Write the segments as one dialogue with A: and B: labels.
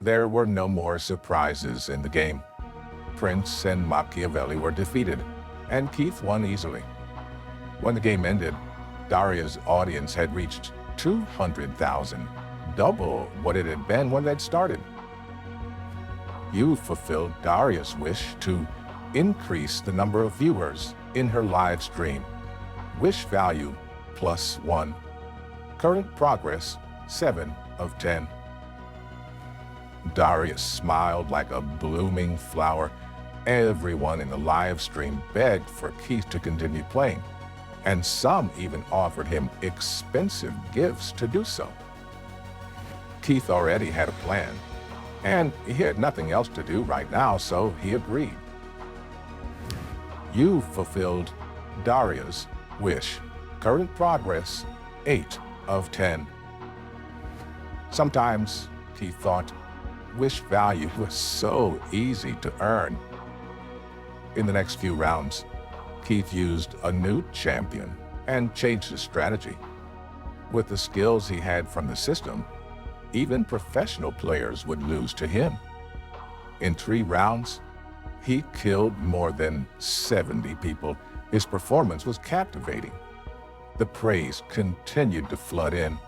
A: There were no more surprises in the game. Prince and Machiavelli were defeated, and Keith won easily. When the game ended, Daria's audience had reached 200,000, double what it had been when they'd started. You fulfilled Daria's wish to increase the number of viewers in her live stream. Wish value +1. Current progress 7 of 10. Daria smiled like a blooming flower. Everyone in the live stream begged for Keith to continue playing, and some even offered him expensive gifts to do so. Keith already had a plan, and he had nothing else to do right now, so he agreed. You fulfilled Daria's wish. Current progress 8 of 10. Sometimes, Keith thought, wish value was so easy to earn. In the next few rounds, Keith used a new champion and changed his strategy. With the skills he had from the system, even professional players would lose to him. In 3 rounds, he killed more than 70 people. His performance was captivating. The praise continued to flood in.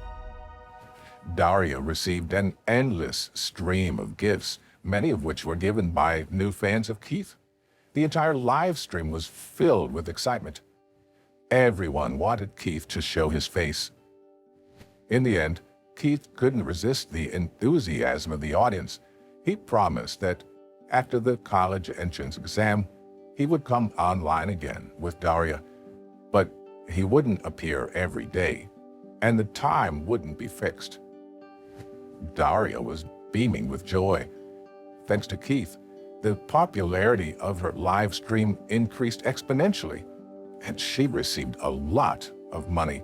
A: Daria received an endless stream of gifts, many of which were given by new fans of Keith. The entire live stream was filled with excitement. Everyone wanted Keith to show his face. In the end, Keith couldn't resist the enthusiasm of the audience. He promised that after the college entrance exam, he would come online again with Daria, but he wouldn't appear every day, and the time wouldn't be fixed. Daria was beaming with joy. Thanks to Keith, the popularity of her live stream increased exponentially, and she received a lot of money.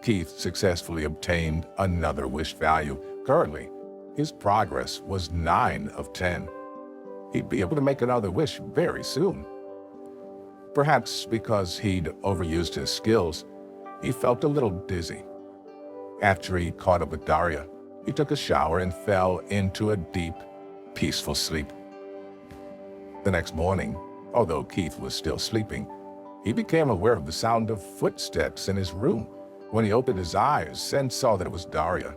A: Keith successfully obtained another wish value. Currently, his progress was 9 of 10. He'd be able to make another wish very soon. Perhaps because he'd overused his skills, he felt a little dizzy. After he caught up with Daria, he took a shower and fell into a deep, peaceful sleep. The next morning, although Keith was still sleeping, he became aware of the sound of footsteps in his room. When he opened his eyes and saw that it was Daria,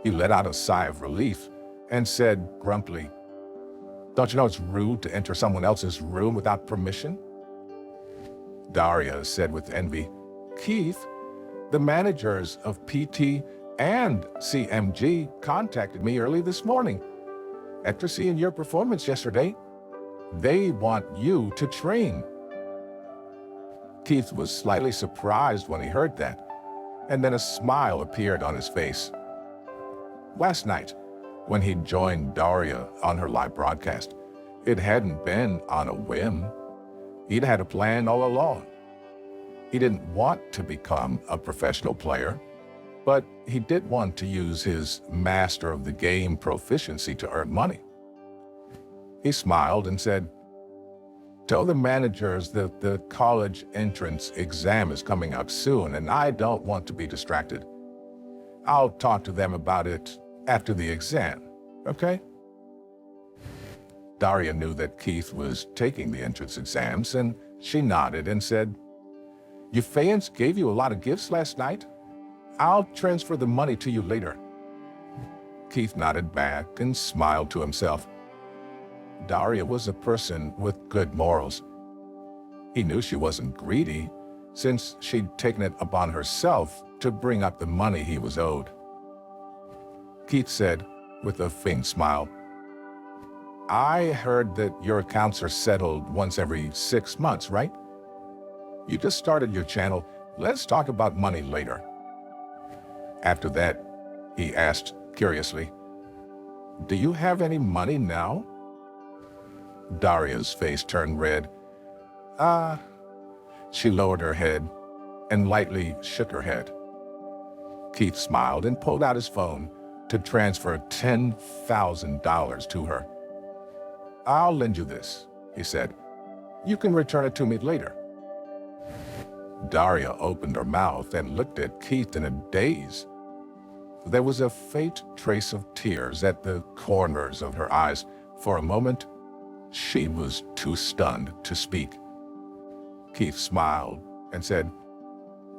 A: he let out a sigh of relief and said grumpily, "Don't you know it's rude to enter someone else's room without permission?" Daria said with envy, "Keith, the managers of PT and CMG contacted me early this morning. After seeing your performance yesterday, they want you to train." Keith was slightly surprised when he heard that, and then a smile appeared on his face. Last night, when he joined Daria on her live broadcast, it hadn't been on a whim. He'd had a plan all along. He didn't want to become a professional player, but he did want to use his master of the game proficiency to earn money. He smiled and said, "Tell the managers that the college entrance exam is coming up soon, and I don't want to be distracted. I'll talk to them about it after the exam, okay?" Daria knew that Keith was taking the entrance exams, and she nodded and said, "Your fans gave you a lot of gifts last night? I'll transfer the money to you later." Keith nodded back and smiled to himself. Daria was a person with good morals. He knew she wasn't greedy, since she'd taken it upon herself to bring up the money he was owed. Keith said, with a faint smile, "I heard that your accounts are settled once every 6 months, right? You just started your channel. Let's talk about money later." After that, he asked curiously, "Do you have any money now?" Daria's face turned red. She lowered her head and lightly shook her head. Keith smiled and pulled out his phone to transfer $10,000 to her. "I'll lend you this," he said. "You can return it to me later." Daria opened her mouth and looked at Keith in a daze. There was a faint trace of tears at the corners of her eyes. For a moment, she was too stunned to speak. Keith smiled and said,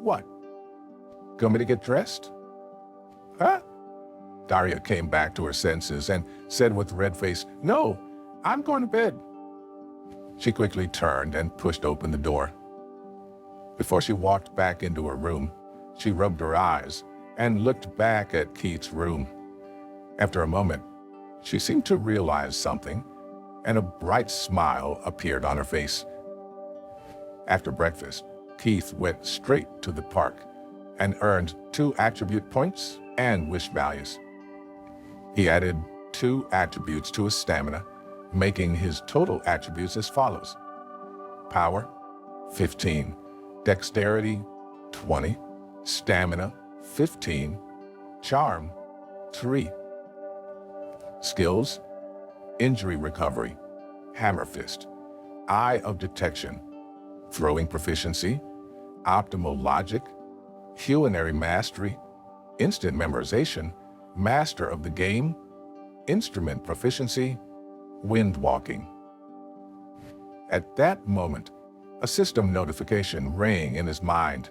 A: "What? Want me to get dressed?" "Huh?" Daria came back to her senses and said with a red face, "No, I'm going to bed." She quickly turned and pushed open the door. Before she walked back into her room, she rubbed her eyes and looked back at Keith's room. After a moment, she seemed to realize something, and a bright smile appeared on her face. After breakfast, Keith went straight to the park and earned 2 attribute points and wish values. He added 2 attributes to his stamina, making his total attributes as follows: power, 15, dexterity, 20, stamina, 15, charm, 3. Skills: injury recovery, hammer fist, eye of detection, throwing proficiency, optimal logic, culinary mastery, instant memorization, master of the game, instrument proficiency, wind walking. At that moment, a system notification rang in his mind.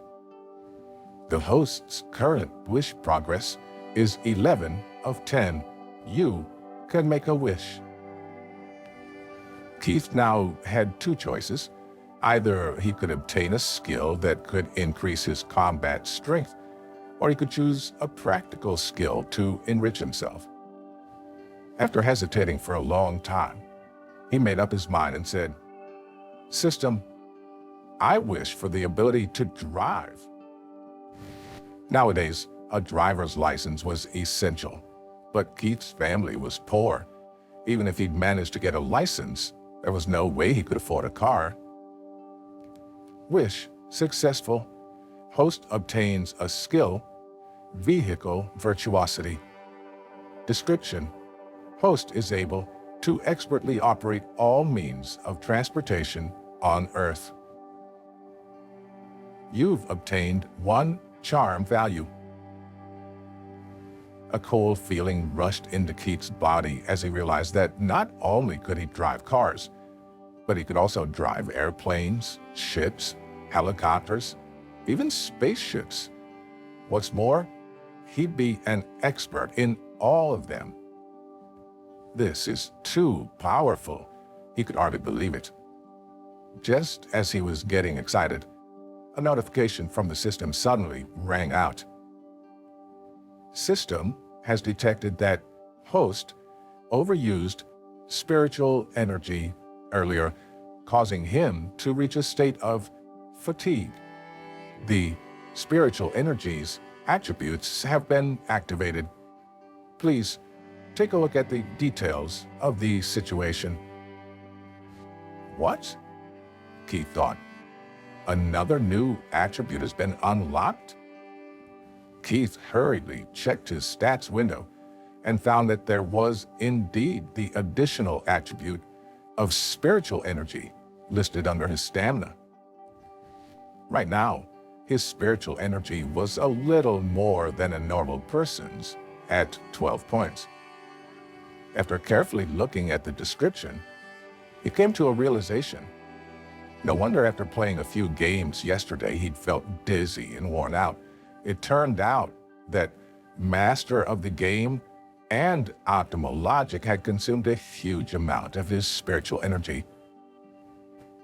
A: The host's current wish progress is 11 of 10. You can make a wish. Keith now had 2 choices. Either he could obtain a skill that could increase his combat strength, or he could choose a practical skill to enrich himself. After hesitating for a long time, he made up his mind and said, "System, I wish for the ability to drive." Nowadays, a driver's license was essential, but Keith's family was poor. Even if he'd managed to get a license, there was no way he could afford a car. Wish successful. Host obtains a skill, vehicle virtuosity. Description: host is able to expertly operate all means of transportation on Earth. You've obtained 1 charm value. A cold feeling rushed into Keith's body as he realized that not only could he drive cars, but he could also drive airplanes, ships, helicopters, even spaceships. What's more, he'd be an expert in all of them. This is too powerful. He could hardly believe it. Just as he was getting excited, a notification from the system suddenly rang out. System has detected that host overused spiritual energy earlier, causing him to reach a state of fatigue. The spiritual energies attributes have been activated. Please take a look at the details of the situation. What? Keith thought. Another new attribute has been unlocked? Keith hurriedly checked his stats window and found that there was indeed the additional attribute of spiritual energy listed under his stamina. Right now, his spiritual energy was a little more than a normal person's at 12 points. After carefully looking at the description, he came to a realization. No wonder after playing a few games yesterday, he'd felt dizzy and worn out. It turned out that master of the game and optimal logic had consumed a huge amount of his spiritual energy.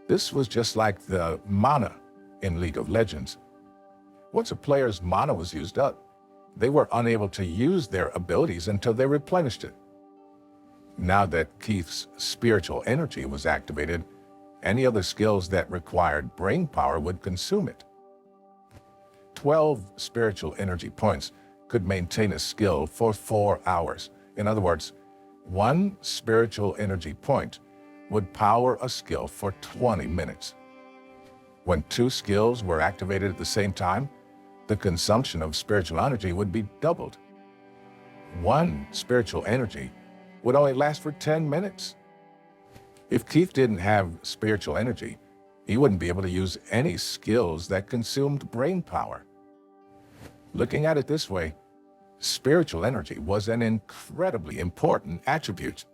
A: This was just like the mana in League of Legends. Once a player's mana was used up, they were unable to use their abilities until they replenished it. Now that Keith's spiritual energy was activated, any other skills that required brain power would consume it. 12 spiritual energy points could maintain a skill for 4 hours. In other words, 1 spiritual energy point would power a skill for 20 minutes. When 2 skills were activated at the same time, the consumption of spiritual energy would be doubled. 1 spiritual energy would only last for 10 minutes. If Keith didn't have spiritual energy, he wouldn't be able to use any skills that consumed brain power. Looking at it this way, Spiritual energy was an incredibly important attribute.